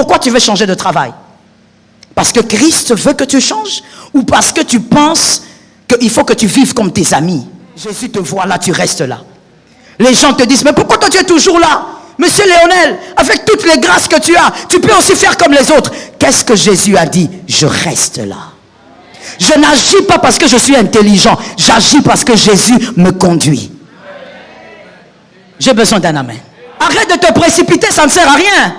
Pourquoi tu veux changer de travail? Parce que Christ veut que tu changes? Ou parce que tu penses qu'il faut que tu vives comme tes amis? Jésus te voit là, tu restes là. Les gens te disent, mais pourquoi toi tu es toujours là? Monsieur Léonel, avec toutes les grâces que tu as, tu peux aussi faire comme les autres. Qu'est-ce que Jésus a dit? Je reste là. Je n'agis pas parce que je suis intelligent. J'agis parce que Jésus me conduit. J'ai besoin d'un amen. Arrête de te précipiter, ça ne sert à rien.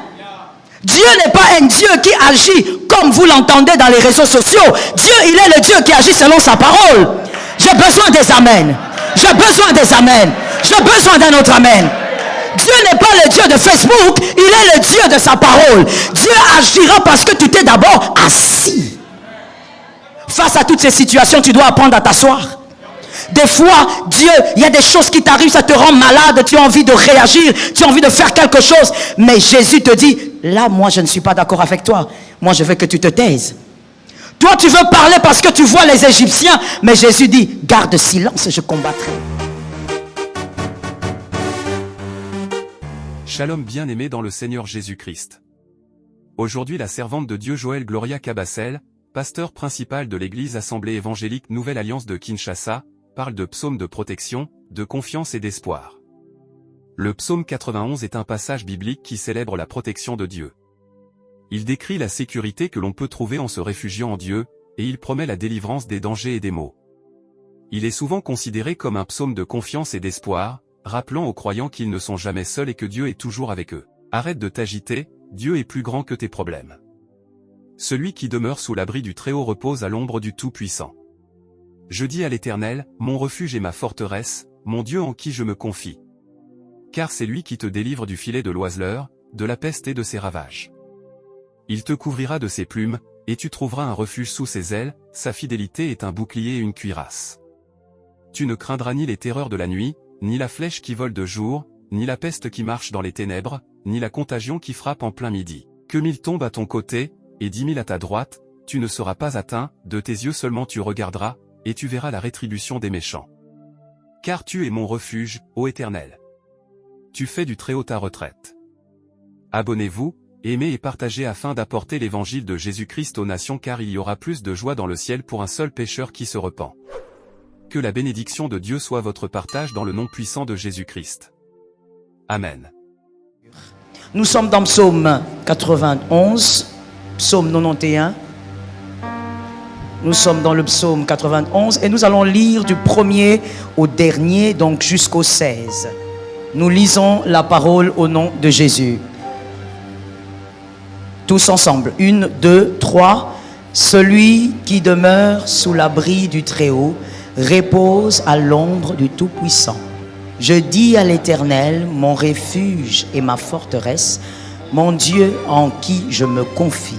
Dieu n'est pas un Dieu qui agit comme vous l'entendez dans les réseaux sociaux. Dieu, il est le Dieu qui agit selon sa parole. J'ai besoin des amens. J'ai besoin des amens. J'ai besoin d'un autre amen. Dieu n'est pas le Dieu de Facebook, il est le Dieu de sa parole. Dieu agira parce que tu t'es d'abord assis. Face à toutes ces situations, tu dois apprendre à t'asseoir. Des fois, Dieu, il y a des choses qui t'arrivent, ça te rend malade, tu as envie de réagir, tu as envie de faire quelque chose. Mais Jésus te dit, là, moi, je ne suis pas d'accord avec toi. Moi, je veux que tu te taises. Toi, tu veux parler parce que tu vois les Égyptiens. Mais Jésus dit, garde silence, je combattrai. Shalom bien-aimé dans le Seigneur Jésus-Christ. Aujourd'hui la servante de Dieu Joël Gloria Cabassel, pasteur principal de l'église Assemblée évangélique Nouvelle Alliance de Kinshasa, parle de psaume de protection, de confiance et d'espoir. Le psaume 91 est un passage biblique qui célèbre la protection de Dieu. Il décrit la sécurité que l'on peut trouver en se réfugiant en Dieu, et il promet la délivrance des dangers et des maux. Il est souvent considéré comme un psaume de confiance et d'espoir, rappelant aux croyants qu'ils ne sont jamais seuls et que Dieu est toujours avec eux. Arrête de t'agiter, Dieu est plus grand que tes problèmes. Celui qui demeure sous l'abri du Très-Haut repose à l'ombre du Tout-Puissant. Je dis à l'Éternel, mon refuge et ma forteresse, mon Dieu en qui je me confie. Car c'est lui qui te délivre du filet de l'oiseleur, de la peste et de ses ravages. Il te couvrira de ses plumes, et tu trouveras un refuge sous ses ailes, sa fidélité est un bouclier et une cuirasse. Tu ne craindras ni les terreurs de la nuit, ni la flèche qui vole de jour, ni la peste qui marche dans les ténèbres, ni la contagion qui frappe en plein midi. Que 1000 tombent à ton côté, et 10 000 à ta droite, tu ne seras pas atteint, de tes yeux seulement tu regarderas, et tu verras la rétribution des méchants. Car tu es mon refuge, ô Éternel. Tu fais du Très-Haut ta retraite. Abonnez-vous, aimez et partagez afin d'apporter l'évangile de Jésus-Christ aux nations car il y aura plus de joie dans le ciel pour un seul pécheur qui se repent. Que la bénédiction de Dieu soit votre partage dans le nom puissant de Jésus-Christ. Amen. Nous sommes dans Psaume 91, Psaume 91. Nous sommes dans le Psaume 91 et nous allons lire du premier au dernier, donc jusqu'au 16. Nous lisons la parole au nom de Jésus. Tous ensemble. 1, 2, 3. Celui qui demeure sous l'abri du Très-Haut repose à l'ombre du Tout-Puissant. Je dis à l'Éternel, mon refuge et ma forteresse, mon Dieu en qui je me confie.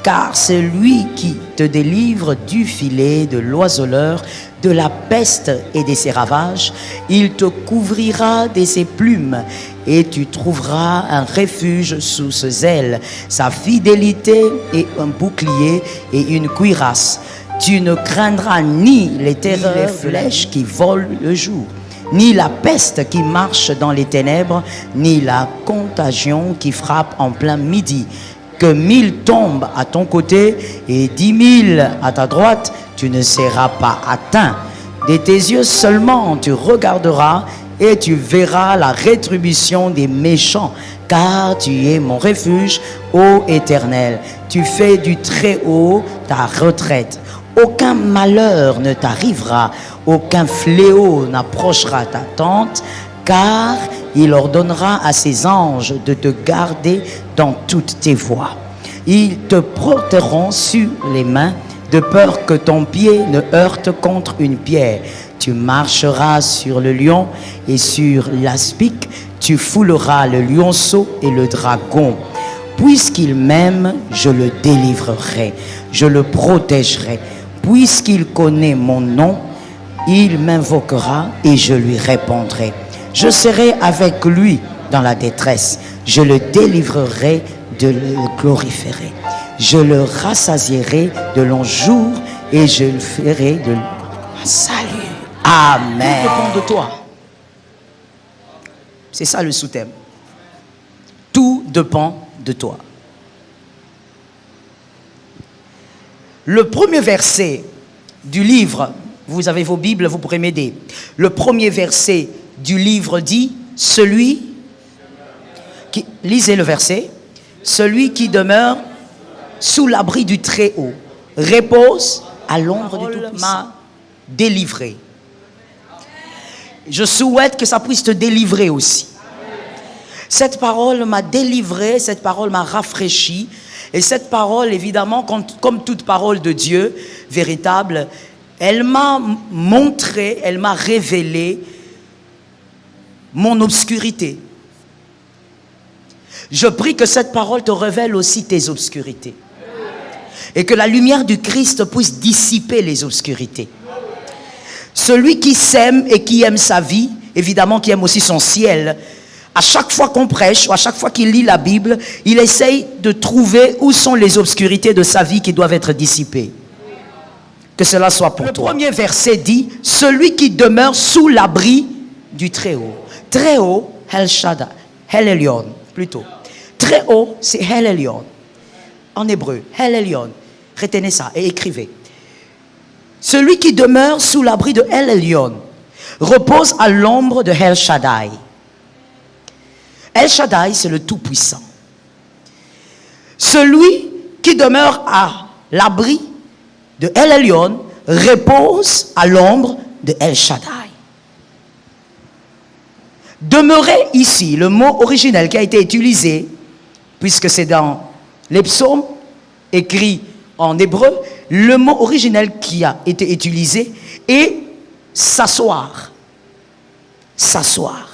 Car c'est lui qui te délivre du filet de l'oiseleur, de la peste et de ses ravages. Il te couvrira de ses plumes et tu trouveras un refuge sous ses ailes. Sa fidélité est un bouclier et une cuirasse. Tu ne craindras ni les terreurs, les flèches qui volent le jour, ni la peste qui marche dans les ténèbres, ni la contagion qui frappe en plein midi. Que 1000 tombent à ton côté et 10 000 à ta droite, tu ne seras pas atteint. De tes yeux seulement tu regarderas et tu verras la rétribution des méchants. Car tu es mon refuge, ô Éternel. Tu fais du Très-Haut ta retraite. Aucun malheur ne t'arrivera, aucun fléau n'approchera ta tente, car il ordonnera à ses anges de te garder dans toutes tes voies. Ils te porteront sur les mains, de peur que ton pied ne heurte contre une pierre. Tu marcheras sur le lion et sur l'aspic, tu fouleras le lionceau et le dragon. Puisqu'il m'aime, je le délivrerai, je le protégerai. Puisqu'il connaît mon nom, il m'invoquera et je lui répondrai. Je serai avec lui dans la détresse. Je le délivrerai, de le glorifierai. Je le rassasierai de longs jours et je le ferai de salut. Amen. Tout dépend de toi. C'est ça le sous-thème. Tout dépend de toi. Le premier verset du livre, vous avez vos Bibles, vous pourrez m'aider. Le premier verset du livre dit, celui qui, lisez le verset, celui qui demeure sous l'abri du Très-Haut repose à l'ombre du Tout-Puissant. M'a délivré. Je souhaite que ça puisse te délivrer aussi. Cette parole m'a délivré, cette parole m'a rafraîchi. Et cette parole, évidemment, comme toute parole de Dieu véritable, elle m'a montré, elle m'a révélé mon obscurité. Je prie que cette parole te révèle aussi tes obscurités. Et que la lumière du Christ puisse dissiper les obscurités. Celui qui s'aime et qui aime sa vie, évidemment qui aime aussi son ciel, à chaque fois qu'on prêche ou à chaque fois qu'il lit la Bible, il essaye de trouver où sont les obscurités de sa vie qui doivent être dissipées. Que cela soit pour toi. Le premier verset dit, celui qui demeure sous l'abri du Très-Haut. Très-Haut, El Shaddai, El Elyon, plutôt. Très-Haut, c'est El Elyon. En hébreu, El Elyon. Retenez ça et écrivez. Celui qui demeure sous l'abri de El Elyon repose à l'ombre de El Shaddai. El Shaddai, c'est le Tout-Puissant. Celui qui demeure à l'abri de El Elyon repose à l'ombre de El Shaddai. Demeurer ici, le mot originel qui a été utilisé, puisque c'est dans les psaumes écrits en hébreu, le mot originel qui a été utilisé est s'asseoir. S'asseoir.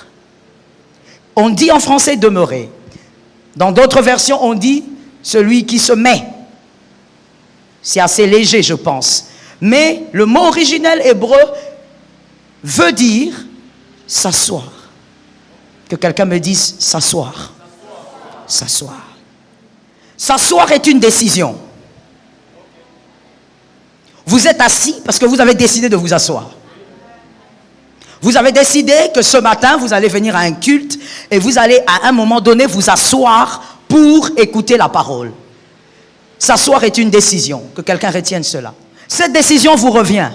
On dit en français demeurer. Dans d'autres versions, on dit celui qui se met. C'est assez léger, je pense. Mais le mot originel hébreu veut dire s'asseoir. Que quelqu'un me dise s'asseoir. S'asseoir. S'asseoir est une décision. Vous êtes assis parce que vous avez décidé de vous asseoir. Vous avez décidé que ce matin, vous allez venir à un culte et vous allez à un moment donné vous asseoir pour écouter la parole. S'asseoir est une décision, que quelqu'un retienne cela. Cette décision vous revient.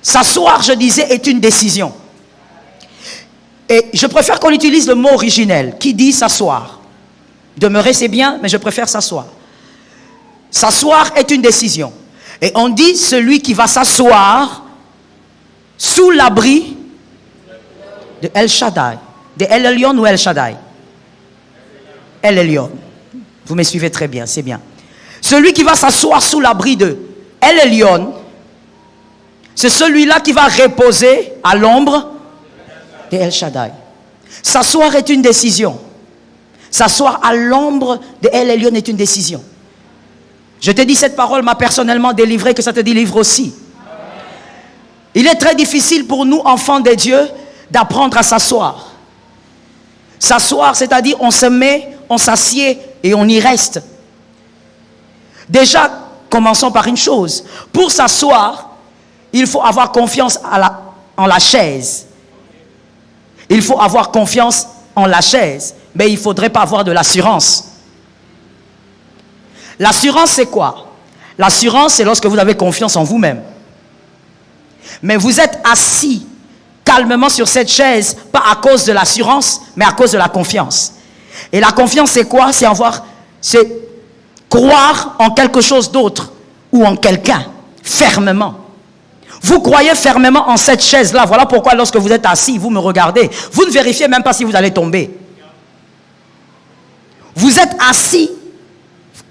S'asseoir, je disais, est une décision. Et je préfère qu'on utilise le mot originel qui dit s'asseoir. Demeurer, c'est bien, mais je préfère s'asseoir. S'asseoir est une décision. Et on dit celui qui va s'asseoir sous l'abri de El Shaddai. De El Elyon ou El Shaddai? El Elyon. Vous me suivez très bien, c'est bien. Celui qui va s'asseoir sous l'abri de El Elyon, c'est celui-là qui va reposer à l'ombre de El Shaddai. S'asseoir est une décision. S'asseoir à l'ombre de El Elyon est une décision. Je te dis, cette parole m'a personnellement délivré, que ça te délivre aussi. Il est très difficile pour nous, enfants de Dieu, d'apprendre à s'asseoir. S'asseoir, c'est-à-dire on se met, on s'assied et on y reste. Déjà, commençons par une chose. Pour s'asseoir, il faut avoir confiance en la chaise. Il faut avoir confiance en la chaise. Mais il ne faudrait pas avoir de l'assurance. L'assurance, c'est quoi? L'assurance, c'est lorsque vous avez confiance en vous-même. Mais vous êtes assis calmement sur cette chaise, pas à cause de l'assurance, mais à cause de la confiance. Et la confiance, c'est quoi? C'est croire en quelque chose d'autre ou en quelqu'un, fermement. Vous croyez fermement en cette chaise-là. Voilà pourquoi lorsque vous êtes assis, vous me regardez. Vous ne vérifiez même pas si vous allez tomber. Vous êtes assis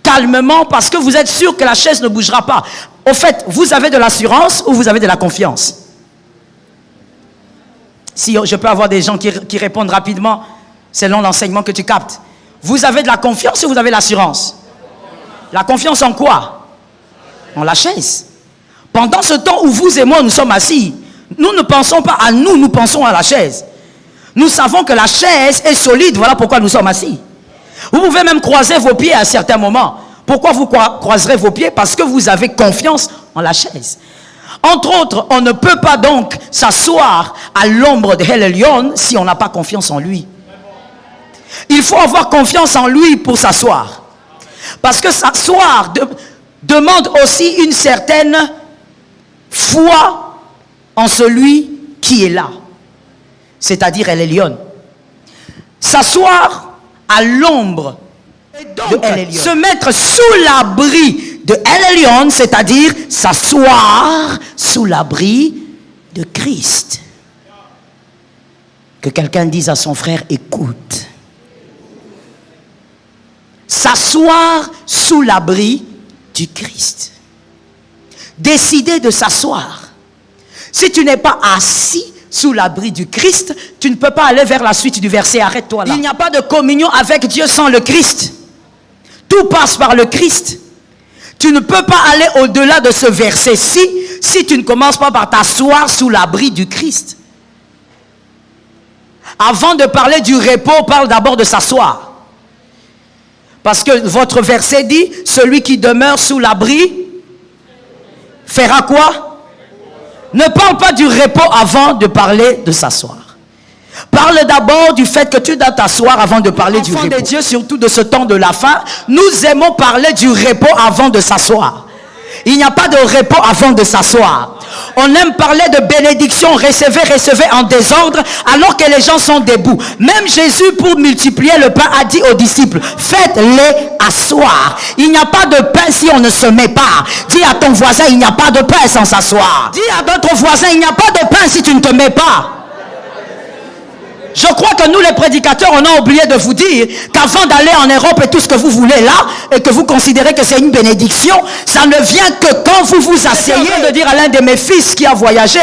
calmement parce que vous êtes sûr que la chaise ne bougera pas. Au fait, vous avez de l'assurance ou vous avez de la confiance? Si je peux avoir des gens qui répondent rapidement selon l'enseignement que tu captes. Vous avez de la confiance ou vous avez l'assurance? La confiance en quoi? En la chaise. Pendant ce temps où vous et moi nous sommes assis, nous ne pensons pas à nous, nous pensons à la chaise. Nous savons que la chaise est solide, voilà pourquoi nous sommes assis. Vous pouvez même croiser vos pieds à certains moments. Pourquoi vous croiserez vos pieds? Parce que vous avez confiance en la chaise. Entre autres, on ne peut pas donc s'asseoir à l'ombre de El Elyon si on n'a pas confiance en lui. Il faut avoir confiance en lui pour s'asseoir. Parce que s'asseoir demande aussi une certaine foi en celui qui est là. C'est-à-dire El Elyon. S'asseoir à l'ombre de El Elyon. Se mettre sous l'abri de El Elyon, c'est-à-dire s'asseoir sous l'abri de Christ. Que quelqu'un dise à son frère, écoute. S'asseoir sous l'abri du Christ. Décider de s'asseoir. Si tu n'es pas assis sous l'abri du Christ, tu ne peux pas aller vers la suite du verset. Arrête-toi là. Il n'y a pas de communion avec Dieu sans le Christ. Tout passe par le Christ. Tu ne peux pas aller au-delà de ce verset-ci si tu ne commences pas par t'asseoir sous l'abri du Christ. Avant de parler du repos, parle d'abord de s'asseoir. Parce que votre verset dit, celui qui demeure sous l'abri fera quoi? Ne parle pas du repos avant de parler de s'asseoir. Parle d'abord du fait que tu dois t'asseoir avant de parler du repos. Enfants de Dieu, surtout de ce temps de la fin, nous aimons parler du repos avant de s'asseoir. Il n'y a pas de repos avant de s'asseoir. On aime parler de bénédiction, recevez en désordre, alors que les gens sont debout. Même Jésus, pour multiplier le pain, a dit aux disciples, faites-les asseoir. Il n'y a pas de pain si on ne se met pas. Dis à ton voisin, il n'y a pas de pain sans s'asseoir. Dis à d'autres voisins, il n'y a pas de pain si tu ne te mets pas. Je crois que nous les prédicateurs, on a oublié de vous dire qu'avant d'aller en Europe et tout ce que vous voulez là, et que vous considérez que c'est une bénédiction, ça ne vient que quand vous vous asseyez. Je viens de dire à l'un de mes fils qui a voyagé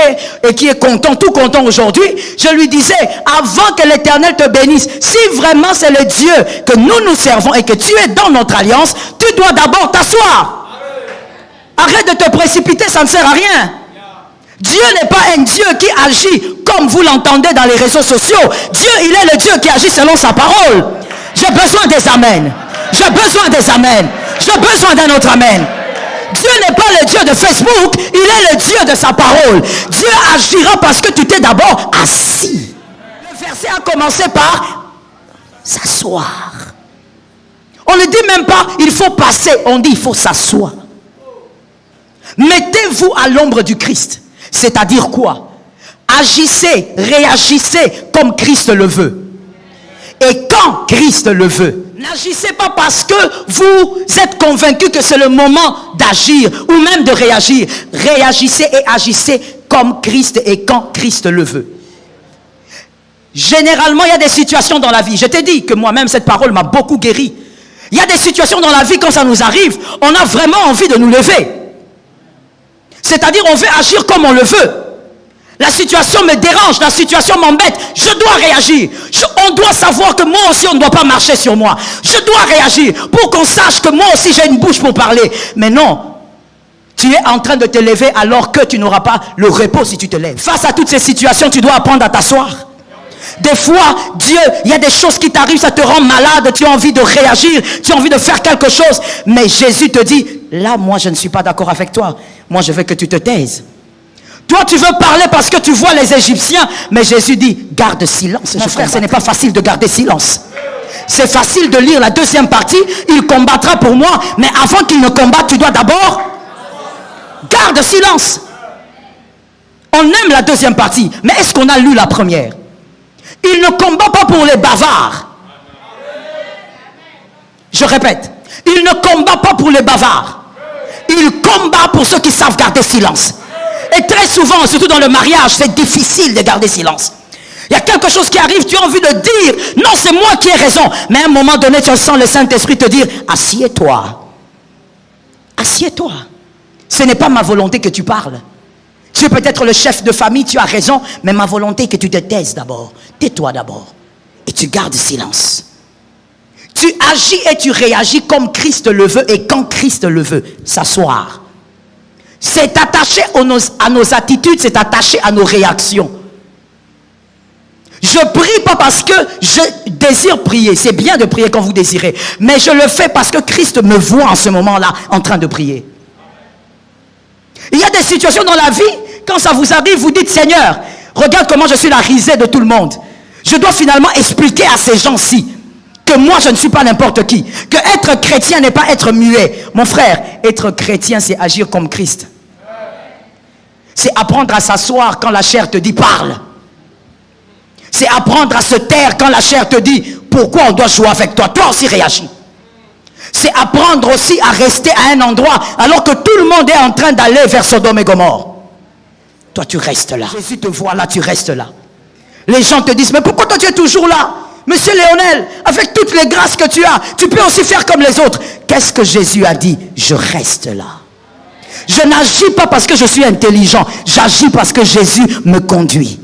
et qui est content, tout content aujourd'hui, je lui disais, avant que l'Éternel te bénisse, si vraiment c'est le Dieu que nous servons et que tu es dans notre alliance, tu dois d'abord t'asseoir. Arrête de te précipiter, ça ne sert à rien. Dieu n'est pas un Dieu qui agit comme vous l'entendez dans les réseaux sociaux. Dieu, il est le Dieu qui agit selon sa parole. J'ai besoin des amens. J'ai besoin des amens. J'ai besoin d'un autre amen. Dieu n'est pas le Dieu de Facebook, il est le Dieu de sa parole. Dieu agira parce que tu t'es d'abord assis. Le verset a commencé par s'asseoir. On ne dit même pas il faut passer, on dit il faut s'asseoir. Mettez-vous à l'ombre du Christ. C'est-à-dire quoi? Agissez, réagissez comme Christ le veut. Et quand Christ le veut, n'agissez pas parce que vous êtes convaincu que c'est le moment d'agir ou même de réagir. Réagissez et agissez comme Christ et quand Christ le veut. Généralement, il y a des situations dans la vie. Je t'ai dit que moi-même, cette parole m'a beaucoup guéri. Il y a des situations dans la vie, quand ça nous arrive, on a vraiment envie de nous lever. C'est-à-dire, on veut agir comme on le veut. La situation me dérange, la situation m'embête. Je dois réagir. On doit savoir que moi aussi, on ne doit pas marcher sur moi. Je dois réagir pour qu'on sache que moi aussi, j'ai une bouche pour parler. Mais non, tu es en train de te lever alors que tu n'auras pas le repos si tu te lèves. Face à toutes ces situations, tu dois apprendre à t'asseoir. Des fois, Dieu, il y a des choses qui t'arrivent, ça te rend malade, tu as envie de réagir, tu as envie de faire quelque chose. Mais Jésus te dit, là, moi, je ne suis pas d'accord avec toi. Moi, je veux que tu te taises. Toi, tu veux parler parce que tu vois les Égyptiens. Mais Jésus dit, garde silence. Mon frère, ce n'est pas facile de garder silence. C'est facile de lire la deuxième partie. Il combattra pour moi. Mais avant qu'il ne combatte, tu dois d'abord garde silence. On aime la deuxième partie. Mais est-ce qu'on a lu la première? Il ne combat pas pour les bavards. Je répète. Il ne combat pas pour les bavards. Il combat pour ceux qui savent garder silence. Et très souvent, surtout dans le mariage, c'est difficile de garder silence. Il y a quelque chose qui arrive, tu as envie de dire, non, c'est moi qui ai raison. Mais à un moment donné, tu sens le Saint-Esprit te dire, assieds-toi. Assieds-toi. Ce n'est pas ma volonté que tu parles. Tu es peut-être le chef de famille, tu as raison, mais ma volonté est que tu te taises d'abord. Tais-toi d'abord. Et tu gardes silence. Tu agis et tu réagis comme Christ le veut et quand Christ le veut. S'asseoir. C'est attaché à nos attitudes, c'est attaché à nos réactions. Je prie pas parce que je désire prier. C'est bien de prier quand vous désirez. Mais je le fais parce que Christ me voit en ce moment-là en train de prier. Il y a des situations dans la vie, quand ça vous arrive, vous dites, Seigneur, regarde comment je suis la risée de tout le monde. Je dois finalement expliquer à ces gens-ci que moi je ne suis pas n'importe qui, que être chrétien n'est pas être muet. Mon frère, être chrétien c'est agir comme Christ. C'est apprendre à s'asseoir quand la chair te dit parle. C'est apprendre à se taire quand la chair te dit pourquoi on doit jouer avec toi. Toi aussi réagis. C'est apprendre aussi à rester à un endroit alors que tout le monde est en train d'aller vers Sodome et Gomorrhe. Toi tu restes là. Jésus te voit là, tu restes là. Les gens te disent mais pourquoi toi tu es toujours là? Monsieur Léonel, avec toutes les grâces que tu as, tu peux aussi faire comme les autres. Qu'est-ce que Jésus a dit? Je reste là. Je n'agis pas parce que je suis intelligent. J'agis parce que Jésus me conduit.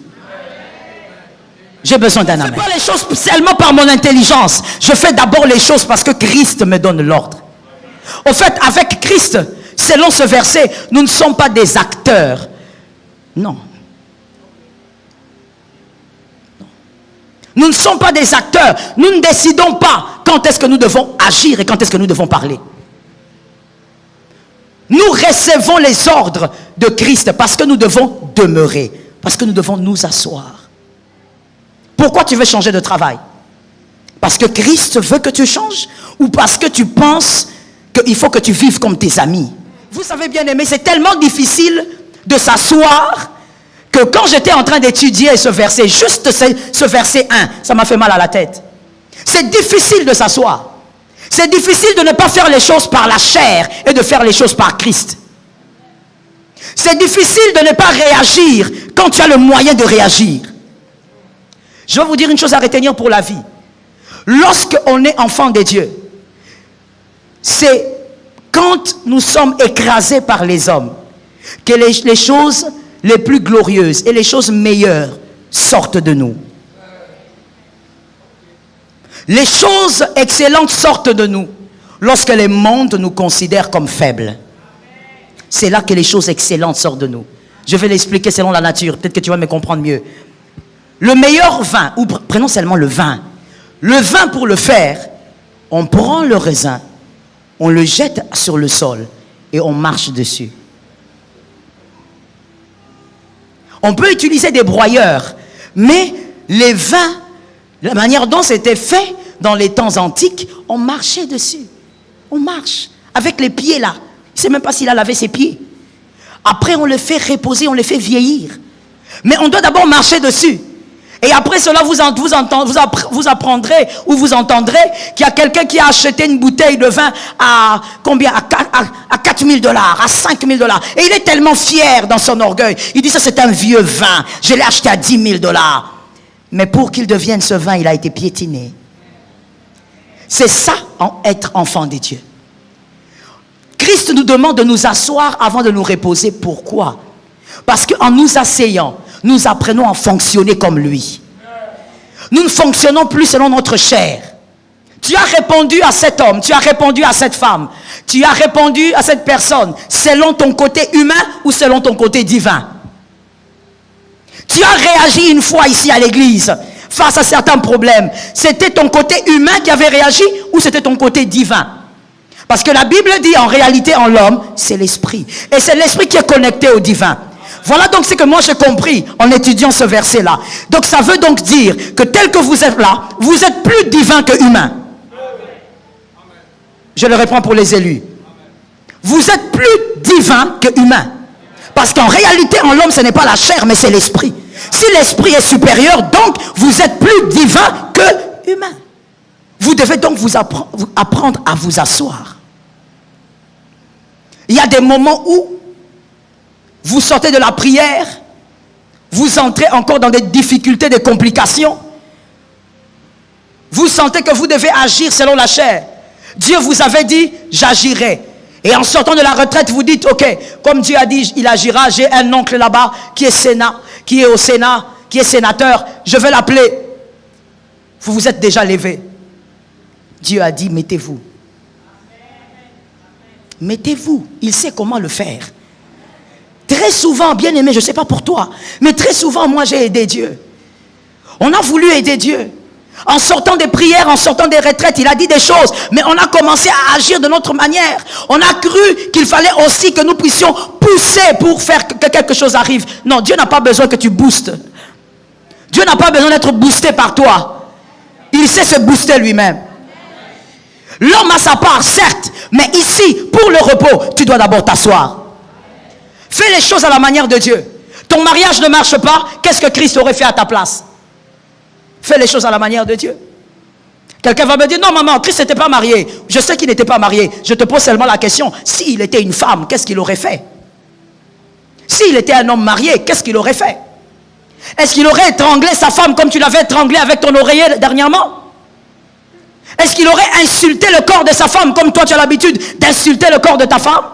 J'ai besoin d'un amen. Je ne fais pas les choses seulement par mon intelligence. Je fais d'abord les choses parce que Christ me donne l'ordre. Au fait, avec Christ, selon ce verset, nous ne sommes pas des acteurs. Non. Nous ne sommes pas des acteurs. Nous ne décidons pas quand est-ce que nous devons agir et quand est-ce que nous devons parler. Nous recevons les ordres de Christ parce que nous devons demeurer, parce que nous devons nous asseoir. Pourquoi tu veux changer de travail? Parce que Christ veut que tu changes ou parce que tu penses qu'il faut que tu vives comme tes amis? Vous savez bien aimé, c'est tellement difficile de s'asseoir que quand j'étais en train d'étudier ce verset, juste ce verset 1, ça m'a fait mal à la tête. C'est difficile de s'asseoir. C'est difficile de ne pas faire les choses par la chair et de faire les choses par Christ. C'est difficile de ne pas réagir quand tu as le moyen de réagir. Je vais vous dire une chose à retenir pour la vie. Lorsqu'on est enfant de Dieu, c'est quand nous sommes écrasés par les hommes que les choses les plus glorieuses et les choses meilleures sortent de nous. Les choses excellentes sortent de nous lorsque le monde nous considère comme faibles. C'est là que les choses excellentes sortent de nous. Je vais l'expliquer selon la nature. Peut-être que tu vas me comprendre mieux. Le meilleur vin, ou prenons seulement le vin. Le vin, pour le faire, on prend le raisin, on le jette sur le sol et on marche dessus. On peut utiliser des broyeurs, mais les vins, la manière dont c'était fait dans les temps antiques, on marchait dessus. On marche avec les pieds là. Je ne sais même pas s'il a lavé ses pieds. Après, on le fait reposer, on le fait vieillir. Mais on doit d'abord marcher dessus. Et après cela, vous apprendrez ou vous entendrez qu'il y a quelqu'un qui a acheté une bouteille de vin à combien? À 4 000 $, à 5 000 $. Et il est tellement fier dans son orgueil. Il dit ça c'est un vieux vin. Je l'ai acheté à 10 000 $. Mais pour qu'il devienne ce vin, il a été piétiné. C'est ça, être enfant de Dieu. Christ nous demande de nous asseoir avant de nous reposer. Pourquoi? Parce qu'en nous asseyant, nous apprenons à fonctionner comme lui. Nous ne fonctionnons plus selon notre chair. Tu as répondu à cet homme, tu as répondu à cette femme, tu as répondu à cette personne selon ton côté humain ou selon ton côté divin. Tu as réagi une fois ici à l'église face à certains problèmes. C'était ton côté humain qui avait réagi ou c'était ton côté divin? Parce que la Bible dit en réalité en l'homme, c'est l'esprit. Et c'est l'esprit qui est connecté au divin. Voilà donc ce que moi j'ai compris en étudiant ce verset-là. Donc ça veut donc dire que tel que vous êtes là, vous êtes plus divin que humain. Je le reprends pour les élus. Vous êtes plus divin que humain. Parce qu'en réalité, en l'homme, ce n'est pas la chair, mais c'est l'esprit. Si l'esprit est supérieur, donc vous êtes plus divin que humain. Vous devez donc vous apprendre à vous asseoir. Il y a des moments où vous sortez de la prière, vous entrez encore dans des difficultés, des complications. Vous sentez que vous devez agir selon la chair. Dieu vous avait dit, j'agirai. Et en sortant de la retraite, vous dites, ok, comme Dieu a dit, il agira. J'ai un oncle là-bas qui est au Sénat, qui est sénateur. Je vais l'appeler. Vous vous êtes déjà levé. Dieu a dit, mettez-vous. Mettez-vous. Il sait comment le faire. Très souvent, bien aimé, je ne sais pas pour toi, mais très souvent, moi, j'ai aidé Dieu. On a voulu aider Dieu. En sortant des prières, en sortant des retraites, il a dit des choses, mais on a commencé à agir de notre manière. On a cru qu'il fallait aussi que nous puissions pousser pour faire que quelque chose arrive. Non, Dieu n'a pas besoin que tu boostes. Dieu n'a pas besoin d'être boosté par toi. Il sait se booster lui-même. L'homme a sa part, certes, mais ici, pour le repos, tu dois d'abord t'asseoir. Fais les choses à la manière de Dieu. Ton mariage ne marche pas, qu'est-ce que Christ aurait fait à ta place? Fais les choses à la manière de Dieu. Quelqu'un va me dire, non maman, Christ n'était pas marié. Je sais qu'il n'était pas marié. Je te pose seulement la question, s'il était une femme, qu'est-ce qu'il aurait fait? S'il était un homme marié, qu'est-ce qu'il aurait fait? Est-ce qu'il aurait étranglé sa femme comme tu l'avais étranglé avec ton oreiller dernièrement? Est-ce qu'il aurait insulté le corps de sa femme comme toi tu as l'habitude d'insulter le corps de ta femme?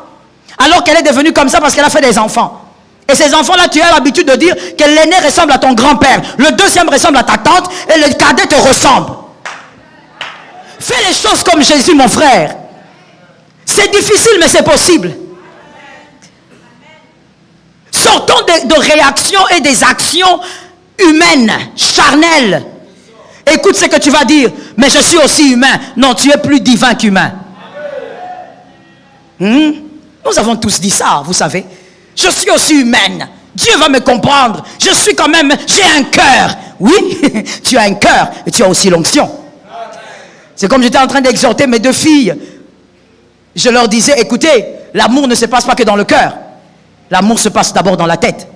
Alors qu'elle est devenue comme ça parce qu'elle a fait des enfants. Et ces enfants-là, tu as l'habitude de dire que l'aîné ressemble à ton grand-père, le deuxième ressemble à ta tante et le cadet te ressemble. Fais les choses comme Jésus, mon frère. C'est difficile, mais c'est possible. Sortons de réactions et des actions humaines, charnelles. Écoute ce que tu vas dire. Mais je suis aussi humain. Non, tu es plus divin qu'humain. Nous avons tous dit ça, vous savez. Je suis aussi humaine. Dieu va me comprendre. Je suis quand même, j'ai un cœur. Oui, tu as un cœur et tu as aussi l'onction. C'est comme j'étais en train d'exhorter mes deux filles. Je leur disais, écoutez, l'amour ne se passe pas que dans le cœur. L'amour se passe d'abord dans la tête.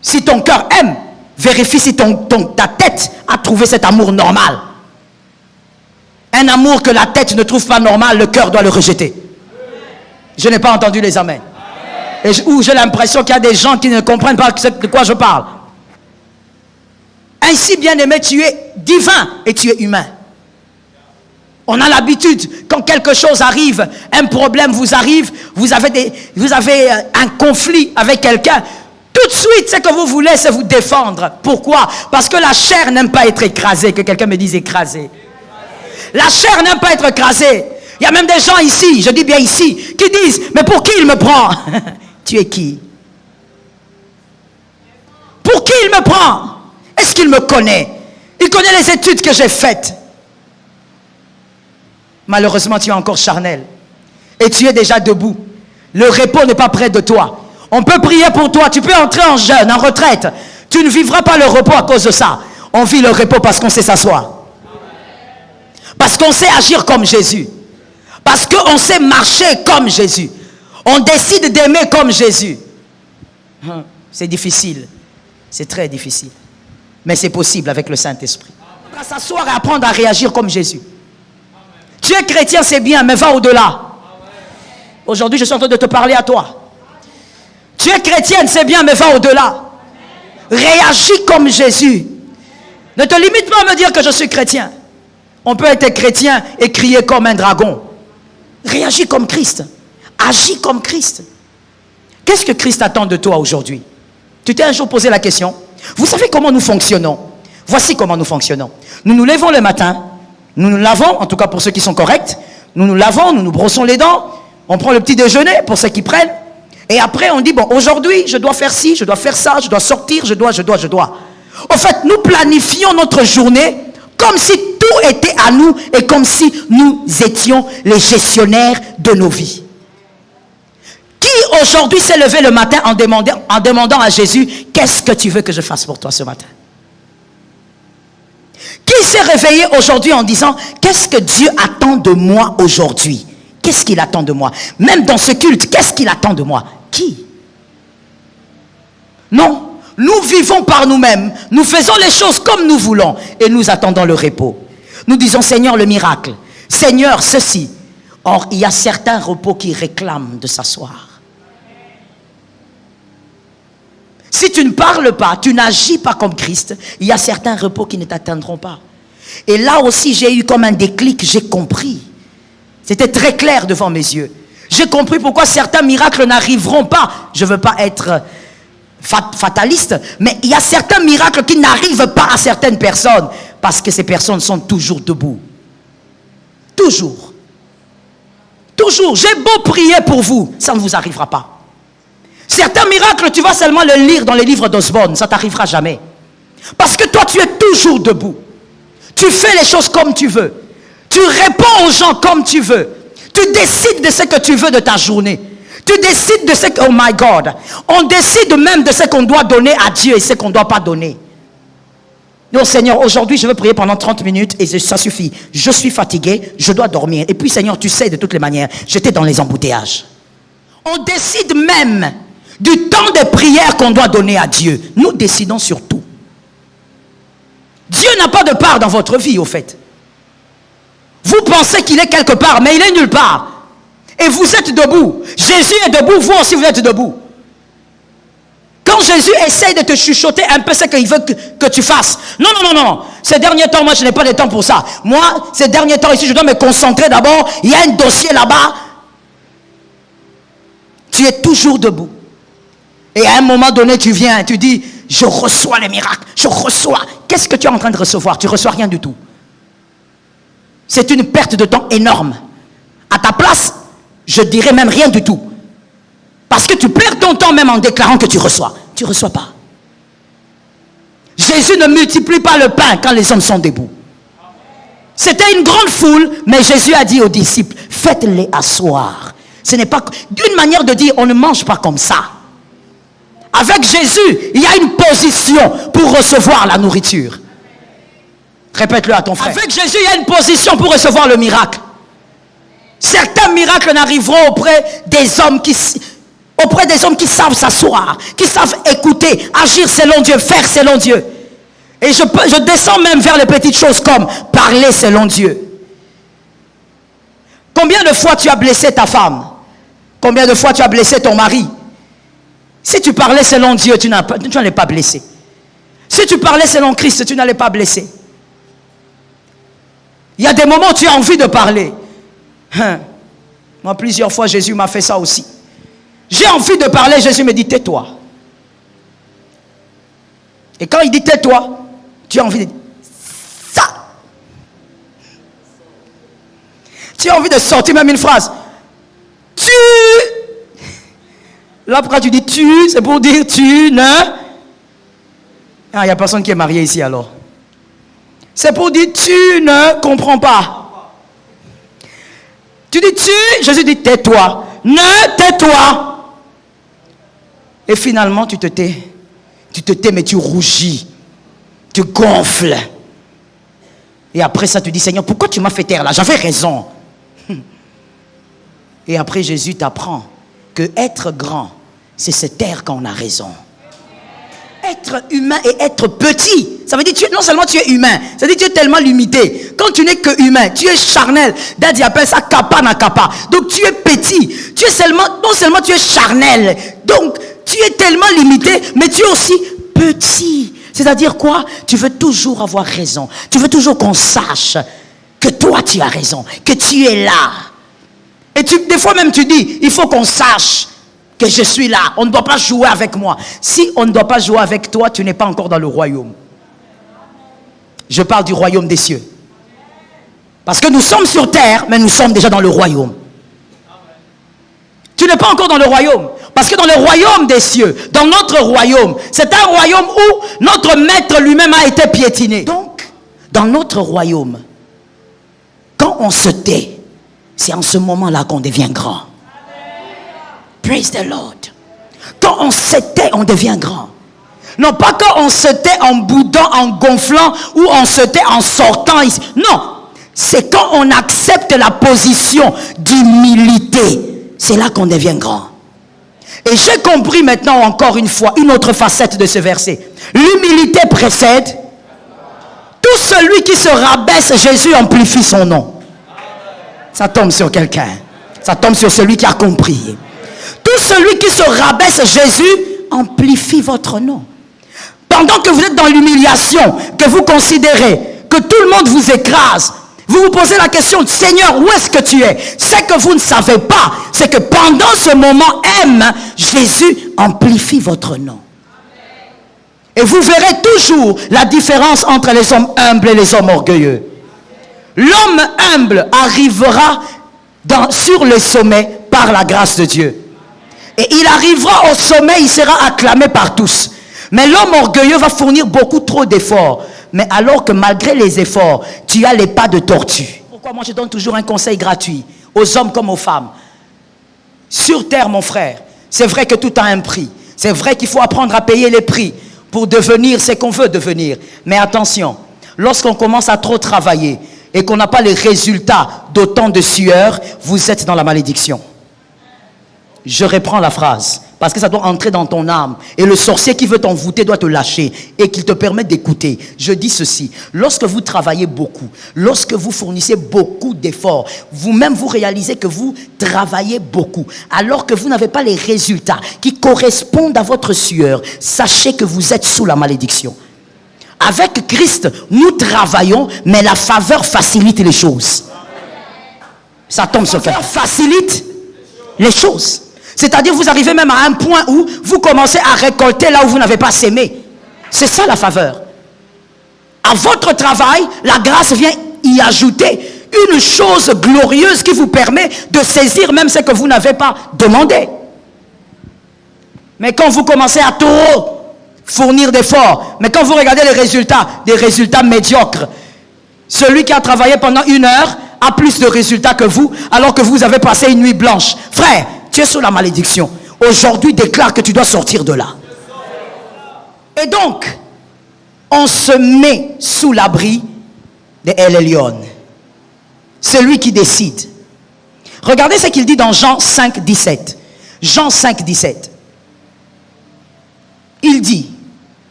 Si ton cœur aime, vérifie si ta tête a trouvé cet amour normal. Un amour que la tête ne trouve pas normal, le cœur doit le rejeter. Je n'ai pas entendu les amens. Et j'ai l'impression qu'il y a des gens qui ne comprennent pas de quoi je parle. Ainsi, bien-aimé, tu es divin et tu es humain. On a l'habitude, quand quelque chose arrive, un problème vous arrive, vous avez un conflit avec quelqu'un, tout de suite, ce que vous voulez, c'est vous défendre. Pourquoi? Parce que la chair n'aime pas être écrasée. Que quelqu'un me dise écrasée. La chair n'aime pas être écrasée. Il y a même des gens ici, je dis bien ici, qui disent, mais pour qui il me prend? Tu es qui? Pour qui il me prend? Est-ce qu'il me connaît? Il connaît les études que j'ai faites. Malheureusement, tu es encore charnel. Et tu es déjà debout. Le repos n'est pas près de toi. On peut prier pour toi. Tu peux entrer en jeûne, en retraite. Tu ne vivras pas le repos à cause de ça. On vit le repos parce qu'on sait s'asseoir. Parce qu'on sait agir comme Jésus. Parce qu'on sait marcher comme Jésus. On décide d'aimer comme Jésus. C'est difficile. C'est très difficile. Mais c'est possible avec le Saint-Esprit. On va s'asseoir et apprendre à réagir comme Jésus. Tu es chrétien, c'est bien, mais va au-delà. Aujourd'hui, je suis en train de te parler à toi. Tu es chrétienne, c'est bien, mais va au-delà. Réagis comme Jésus. Ne te limite pas à me dire que je suis chrétien. On peut être chrétien et crier comme un dragon. Réagis comme Christ. Agis comme Christ. Qu'est-ce que Christ attend de toi aujourd'hui? Tu t'es un jour posé la question? Vous savez comment nous fonctionnons? Voici comment nous fonctionnons. Nous nous levons le matin. Nous nous lavons, en tout cas pour ceux qui sont corrects. Nous nous lavons, nous nous brossons les dents. On prend le petit déjeuner pour ceux qui prennent. Et après, on dit, bon, aujourd'hui, je dois faire ci, je dois faire ça, je dois sortir, je dois. Au fait, nous planifions notre journée comme si tout était à nous et comme si nous étions les gestionnaires de nos vies. Qui aujourd'hui s'est levé le matin en demandant à Jésus, qu'est-ce que tu veux que je fasse pour toi ce matin? Qui s'est réveillé aujourd'hui en disant, qu'est-ce que Dieu attend de moi aujourd'hui? Qu'est-ce qu'il attend de moi? Même dans ce culte, qu'est-ce qu'il attend de moi? Qui? Non, nous vivons par nous-mêmes. Nous faisons les choses comme nous voulons et nous attendons le repos. Nous disons, Seigneur, le miracle. Seigneur, ceci. Or, il y a certains repos qui réclament de s'asseoir. Si tu ne parles pas, tu n'agis pas comme Christ, il y a certains repos qui ne t'atteindront pas. Et là aussi, j'ai eu comme un déclic, j'ai compris. C'était très clair devant mes yeux. J'ai compris pourquoi certains miracles n'arriveront pas. Je ne veux pas être fataliste, mais il y a certains miracles qui n'arrivent pas à certaines personnes parce que ces personnes sont toujours debout. Toujours. Toujours. J'ai beau prier pour vous, ça ne vous arrivera pas. Certains miracles, tu vas seulement le lire dans les livres d'Osborne, ça ne t'arrivera jamais. Parce que toi, tu es toujours debout. Tu fais les choses comme tu veux. Tu réponds aux gens comme tu veux. Tu décides de ce que tu veux de ta journée. Tu décides de ce que... Oh my God. On décide même de ce qu'on doit donner à Dieu et ce qu'on ne doit pas donner. Non, Seigneur, aujourd'hui, je veux prier pendant 30 minutes et ça suffit. Je suis fatigué, je dois dormir. Et puis, Seigneur, tu sais, de toutes les manières, j'étais dans les embouteillages. On décide même du temps de prière qu'on doit donner à Dieu. Nous décidons sur tout. Dieu n'a pas de part dans votre vie, au fait. Vous pensez qu'il est quelque part, mais il est nulle part. Et vous êtes debout. Jésus est debout, vous aussi vous êtes debout. Quand Jésus essaye de te chuchoter un peu ce qu'il veut que tu fasses. Non, non, non, non. Ces derniers temps, moi, je n'ai pas de temps pour ça. Moi, ces derniers temps ici, je dois me concentrer d'abord. Il y a un dossier là-bas. Tu es toujours debout. Et à un moment donné, tu viens, tu dis, je reçois les miracles. Je reçois. Qu'est-ce que tu es en train de recevoir? Tu ne reçois rien du tout. C'est une perte de temps énorme. À ta place, je dirais même rien du tout. Parce que tu perds ton temps même en déclarant que tu reçois. Tu ne reçois pas. Jésus ne multiplie pas le pain quand les hommes sont debout. C'était une grande foule, mais Jésus a dit aux disciples, faites-les asseoir. Ce n'est pas d'une manière de dire, on ne mange pas comme ça. Avec Jésus, il y a une position pour recevoir la nourriture. Répète-le à ton frère. Avec Jésus, il y a une position pour recevoir le miracle. Certains miracles n'arriveront auprès des hommes qui savent s'asseoir, qui savent écouter, agir selon Dieu, faire selon Dieu. Et je descends même vers les petites choses comme parler selon Dieu. Combien de fois tu as blessé ta femme? Combien de fois tu as blessé ton mari? Si tu parlais selon Dieu, tu n'allais pas blesser. Si tu parlais selon Christ, tu n'allais pas blesser. Il y a des moments où tu as envie de parler. Moi, plusieurs fois, Jésus m'a fait ça aussi. J'ai envie de parler, Jésus me dit, tais-toi. Et quand il dit tais-toi, tu as envie de dire, ça. Tu as envie de sortir même une phrase. Tu. Là, pourquoi tu dis tu? C'est pour dire tu ne. Ah, il n'y a personne qui est marié ici alors. C'est pour dire tu ne comprends pas. Tu dis tu, Jésus dit tais-toi. Ne tais-toi. Et finalement, tu te tais. Tu te tais, mais tu rougis. Tu gonfles. Et après ça, tu dis, Seigneur, pourquoi tu m'as fait taire là? J'avais raison. Et après, Jésus t'apprend que être grand, c'est se taire quand on a raison. Être humain et être petit, ça veut dire non seulement tu es humain, ça veut dire que tu es tellement limité. Quand tu n'es que humain, tu es charnel. Daddy appelle ça kappa na kappa. Donc tu es petit. Tu es non seulement tu es charnel, donc tu es tellement limité, mais tu es aussi petit. C'est-à-dire quoi? Tu veux toujours avoir raison. Tu veux toujours qu'on sache que toi tu as raison, que tu es là. Et des fois même tu dis, il faut qu'on sache que je suis là. On ne doit pas jouer avec moi. Si on ne doit pas jouer avec toi, tu n'es pas encore dans le royaume. Je parle du royaume des cieux. Parce que nous sommes sur terre, mais nous sommes déjà dans le royaume. Tu n'es pas encore dans le royaume. Parce que dans le royaume des cieux, dans notre royaume, c'est un royaume où notre maître lui-même a été piétiné. Donc, dans notre royaume, quand on se tait, c'est en ce moment-là qu'on devient grand. Praise the Lord. Quand on se tait, on devient grand. Non pas quand on se tait en boudant, en gonflant, ou on se tait en sortant ici. Non. C'est quand on accepte la position d'humilité. C'est là qu'on devient grand. Et j'ai compris maintenant encore une fois, une autre facette de ce verset. L'humilité précède. Tout celui qui se rabaisse, Jésus amplifie son nom. Ça tombe sur quelqu'un. Ça tombe sur celui qui a compris. Tout celui qui se rabaisse, Jésus amplifie votre nom. Pendant que vous êtes dans l'humiliation, que vous considérez que tout le monde vous écrase, vous vous posez la question, Seigneur, où est-ce que tu es? Ce que vous ne savez pas, c'est que pendant ce moment M, Jésus amplifie votre nom. Et vous verrez toujours la différence entre les hommes humbles et les hommes orgueilleux. L'homme humble arrivera sur le sommet par la grâce de Dieu. Et il arrivera au sommet, il sera acclamé par tous. Mais l'homme orgueilleux va fournir beaucoup trop d'efforts. Mais alors que malgré les efforts, tu as les pas de tortue. Pourquoi moi je donne toujours un conseil gratuit aux hommes comme aux femmes. Sur terre, mon frère, c'est vrai que tout a un prix. C'est vrai qu'il faut apprendre à payer les prix pour devenir ce qu'on veut devenir. Mais attention, lorsqu'on commence à trop travailler et qu'on n'a pas les résultats d'autant de sueur, vous êtes dans la malédiction. Je reprends la phrase, parce que ça doit entrer dans ton âme. Et le sorcier qui veut t'envoûter doit te lâcher et qu'il te permette d'écouter. Je dis ceci, lorsque vous travaillez beaucoup, lorsque vous fournissez beaucoup d'efforts, vous-même vous réalisez que vous travaillez beaucoup, alors que vous n'avez pas les résultats qui correspondent à votre sueur, sachez que vous êtes sous la malédiction. Avec Christ, nous travaillons, mais la faveur facilite les choses. Ça tombe sur quelqu'un. Facilite les choses. C'est-à-dire vous arrivez même à un point où vous commencez à récolter là où vous n'avez pas sémé. C'est ça la faveur. À votre travail, la grâce vient y ajouter une chose glorieuse qui vous permet de saisir même ce que vous n'avez pas demandé. Mais quand vous commencez à trop fournir d'efforts, mais quand vous regardez les résultats, des résultats médiocres, celui qui a travaillé pendant 1 heure a plus de résultats que vous, alors que vous avez passé une nuit blanche. Frère, tu es sous la malédiction. Aujourd'hui, déclare que tu dois sortir de là. Et donc, on se met sous l'abri de El Elyon. C'est lui qui décide. Regardez ce qu'il dit dans Jean 5, 17. Jean 5, 17. Il dit,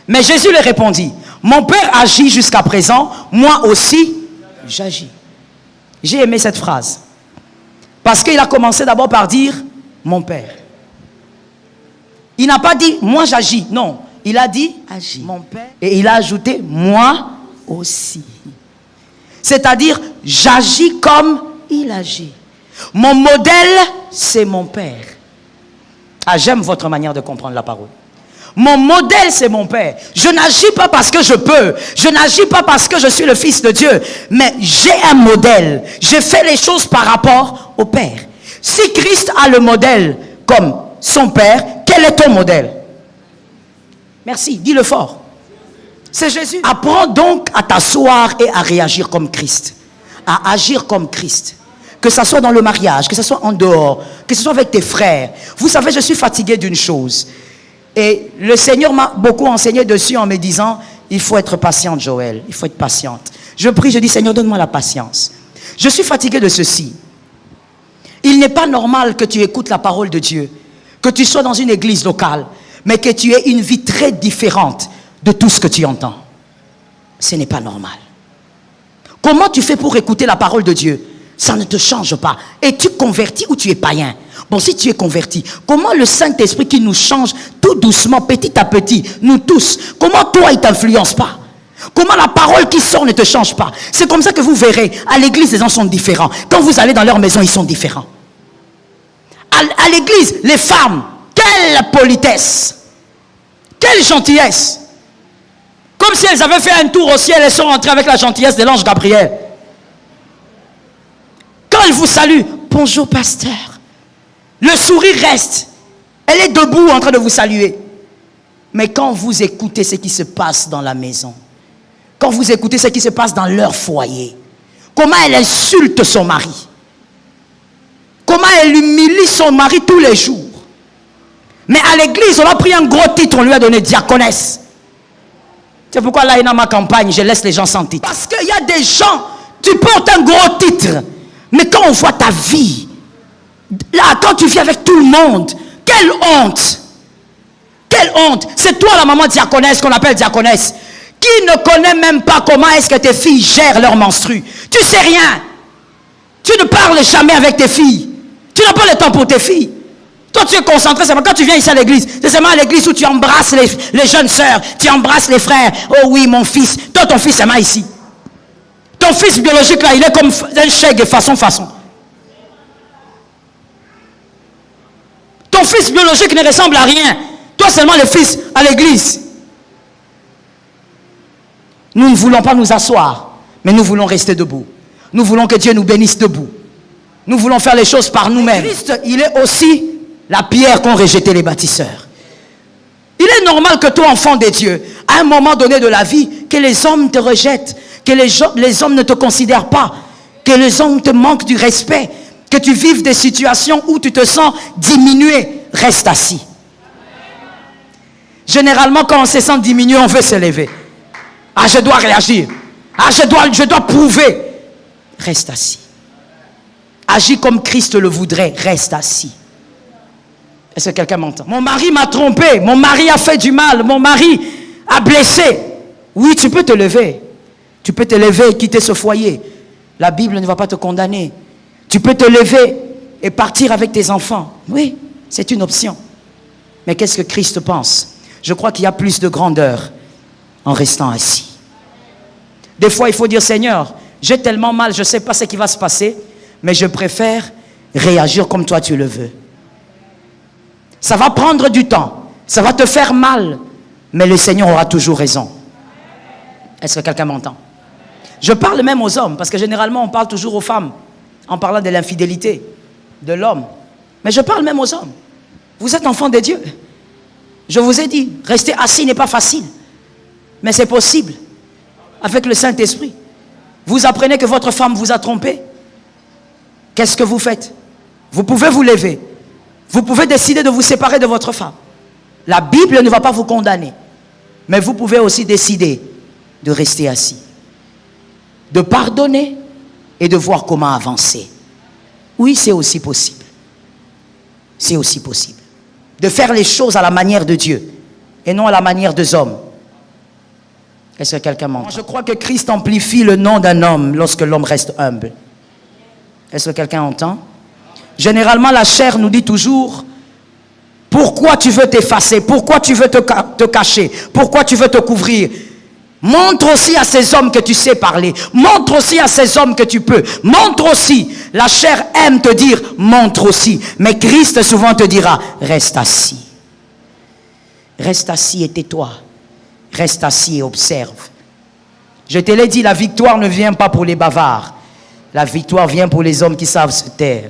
mais Jésus lui répondit, mon Père agit jusqu'à présent, moi aussi, j'agis. J'ai aimé cette phrase. Parce qu'il a commencé d'abord par dire, mon Père. Il n'a pas dit, moi j'agis. Non, il a dit, agis. Mon Père. Et il a ajouté, moi aussi. C'est-à-dire, j'agis comme il agit. Mon modèle, c'est mon Père. Ah, j'aime votre manière de comprendre la parole. Mon modèle, c'est mon Père. Je n'agis pas parce que je peux. Je n'agis pas parce que je suis le Fils de Dieu. Mais j'ai un modèle. Je fais les choses par rapport au Père. Si Christ a le modèle comme son Père, quel est ton modèle? Merci, dis-le fort. C'est Jésus. Apprends donc à t'asseoir et à réagir comme Christ. À agir comme Christ. Que ce soit dans le mariage, que ce soit en dehors, que ce soit avec tes frères. Vous savez, je suis fatigué d'une chose. Et le Seigneur m'a beaucoup enseigné dessus en me disant, il faut être patiente, Joël. Il faut être patiente. Je prie, je dis, Seigneur, donne-moi la patience. Je suis fatigué de ceci. Il n'est pas normal que tu écoutes la parole de Dieu, que tu sois dans une église locale, mais que tu aies une vie très différente de tout ce que tu entends. Ce n'est pas normal. Comment tu fais pour écouter la parole de Dieu? Ça ne te change pas. Es-tu converti ou tu es païen? Bon, si tu es converti, comment le Saint-Esprit qui nous change tout doucement, petit à petit, nous tous, comment toi il ne t'influence pas? Comment la parole qui sort ne te change pas? C'est comme ça que vous verrez, à l'église les gens sont différents. Quand vous allez dans leur maison, ils sont différents. À l'église, les femmes, quelle politesse, quelle gentillesse. Comme si elles avaient fait un tour au ciel, elles sont rentrées avec la gentillesse de l'ange Gabriel. Quand elle vous salue, bonjour pasteur. Le sourire reste. Elle est debout en train de vous saluer. Mais quand vous écoutez ce qui se passe dans la maison, quand vous écoutez ce qui se passe dans leur foyer, comment elle insulte son mari, comment elle humilie son mari tous les jours. Mais à l'église, on a pris un gros titre, on lui a donné diaconesse. C'est pourquoi là, dans ma campagne, je laisse les gens sans titre. Parce qu'il y a des gens, tu portes un gros titre, mais quand on voit ta vie, là, quand tu vis avec tout le monde, quelle honte! Quelle honte! C'est toi la maman diaconesse qu'on appelle diaconesse, qui ne connaît même pas comment est-ce que tes filles gèrent leur menstru. Tu sais rien. Tu ne parles jamais avec tes filles. Tu n'as pas le temps pour tes filles. Toi, tu es concentré, c'est quand tu viens ici à l'église. C'est seulement à l'église où tu embrasses les jeunes sœurs, tu embrasses les frères. Oh oui, mon fils. Toi, ton fils est mal ici. Ton fils biologique, là, il est comme un chèque façon. Ton fils biologique ne ressemble à rien. Toi seulement le fils à l'église. Nous ne voulons pas nous asseoir, mais nous voulons rester debout. Nous voulons que Dieu nous bénisse debout. Nous voulons faire les choses par nous-mêmes. Christ, il est aussi la pierre qu'ont rejeté les bâtisseurs. Il est normal que toi, enfant de Dieu, à un moment donné de la vie, que les hommes te rejettent, que les hommes ne te considèrent pas, que les hommes te manquent du respect, que tu vives des situations où tu te sens diminué. Reste assis. Généralement, quand on se sent diminué, on veut se lever. Ah, je dois réagir. Ah, je dois prouver. Reste assis. Agis comme Christ le voudrait. Reste assis. Est-ce que quelqu'un m'entend? Mon mari m'a trompé. Mon mari a fait du mal. Mon mari a blessé. Oui, tu peux te lever. Tu peux te lever et quitter ce foyer. La Bible ne va pas te condamner. Tu peux te lever et partir avec tes enfants. Oui, c'est une option. Mais qu'est-ce que Christ pense? Je crois qu'il y a plus de grandeur en restant assis. Des fois, il faut dire, Seigneur, j'ai tellement mal, je ne sais pas ce qui va se passer, mais je préfère réagir comme toi tu le veux. Ça va prendre du temps, ça va te faire mal, mais le Seigneur aura toujours raison. Est-ce que quelqu'un m'entend? Je parle même aux hommes, parce que généralement, on parle toujours aux femmes, en parlant de l'infidélité de l'homme. Mais je parle même aux hommes. Vous êtes enfants de Dieu. Je vous ai dit, rester assis n'est pas facile, mais c'est possible. Avec le Saint-Esprit. Vous apprenez que votre femme vous a trompé. Qu'est-ce que vous faites? Vous pouvez vous lever. Vous pouvez décider de vous séparer de votre femme. La Bible ne va pas vous condamner. Mais vous pouvez aussi décider de rester assis. De pardonner et de voir comment avancer. Oui, c'est aussi possible. C'est aussi possible. De faire les choses à la manière de Dieu et non à la manière des hommes. Est-ce que quelqu'un m'entend? Je crois que Christ amplifie le nom d'un homme lorsque l'homme reste humble. Est-ce que quelqu'un entend? Généralement, la chair nous dit toujours, pourquoi tu veux t'effacer? Pourquoi tu veux te cacher? Pourquoi tu veux te couvrir? Montre aussi à ces hommes que tu sais parler. Montre aussi à ces hommes que tu peux. Montre aussi. La chair aime te dire, montre aussi. Mais Christ souvent te dira, reste assis. Reste assis et tais-toi. Reste assis et observe. Je te l'ai dit, la victoire ne vient pas pour les bavards. La victoire vient pour les hommes qui savent se taire.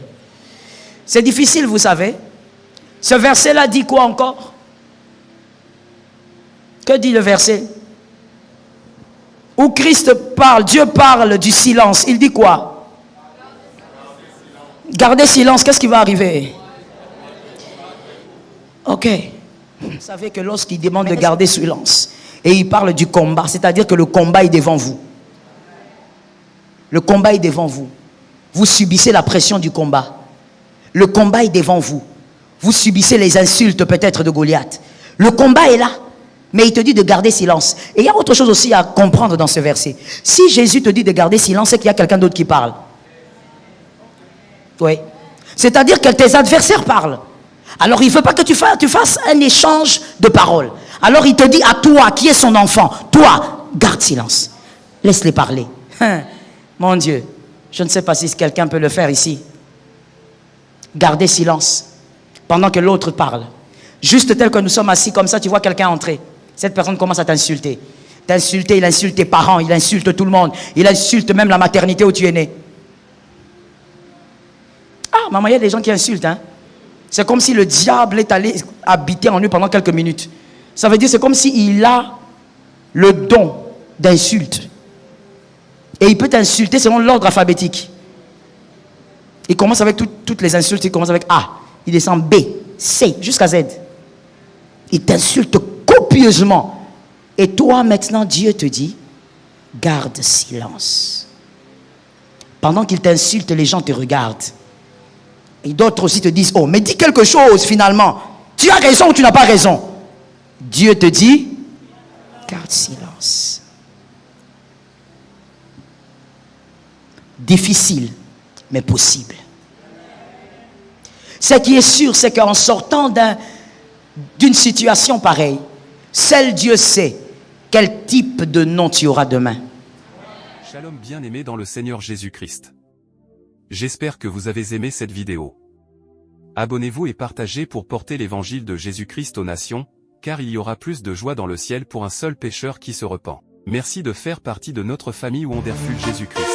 C'est difficile, vous savez. Ce verset-là dit quoi encore? Que dit le verset? Où Christ parle, Dieu parle du silence. Il dit quoi? Gardez silence, qu'est-ce qui va arriver? Ok. Vous savez que lorsqu'il demande de garder silence, et il parle du combat, c'est-à-dire que le combat est devant vous. Le combat est devant vous. Vous subissez la pression du combat. Le combat est devant vous. Vous subissez les insultes peut-être de Goliath. Le combat est là. Mais il te dit de garder silence. Et il y a autre chose aussi à comprendre dans ce verset. Si Jésus te dit de garder silence, c'est qu'il y a quelqu'un d'autre qui parle. Oui. C'est-à-dire que tes adversaires parlent. Alors il ne veut pas que tu fasses un échange de paroles. Alors il te dit à toi qui es son enfant, toi, garde silence. Laisse-les parler. Mon Dieu, je ne sais pas si quelqu'un peut le faire ici. Gardez silence pendant que l'autre parle. Juste tel que nous sommes assis comme ça, tu vois quelqu'un entrer. Cette personne commence à t'insulter. T'insulter, il insulte tes parents, il insulte tout le monde. Il insulte même la maternité où tu es né. Ah, maman, il y a des gens qui insultent. Hein? C'est comme si le diable est allé habiter en eux pendant quelques minutes. Ça veut dire c'est comme s'il a le don d'insulte. Et il peut t'insulter selon l'ordre alphabétique. Il commence avec toutes les insultes, il commence avec A. Il descend B, C, jusqu'à Z. Il t'insulte copieusement. Et toi, maintenant, Dieu te dit, garde silence. Pendant qu'il t'insulte, les gens te regardent. Et d'autres aussi te disent, oh, mais dis quelque chose finalement. Tu as raison ou tu n'as pas raison? Dieu te dit, garde silence. Difficile, mais possible. Ce qui est sûr, c'est qu'en sortant d'une situation pareille, seul Dieu sait quel type de nom tu auras demain. Shalom bien-aimés dans le Seigneur Jésus-Christ. J'espère que vous avez aimé cette vidéo. Abonnez-vous et partagez pour porter l'évangile de Jésus-Christ aux nations, car il y aura plus de joie dans le ciel pour un seul pécheur qui se repent. Merci de faire partie de notre famille Wonderful Jésus-Christ.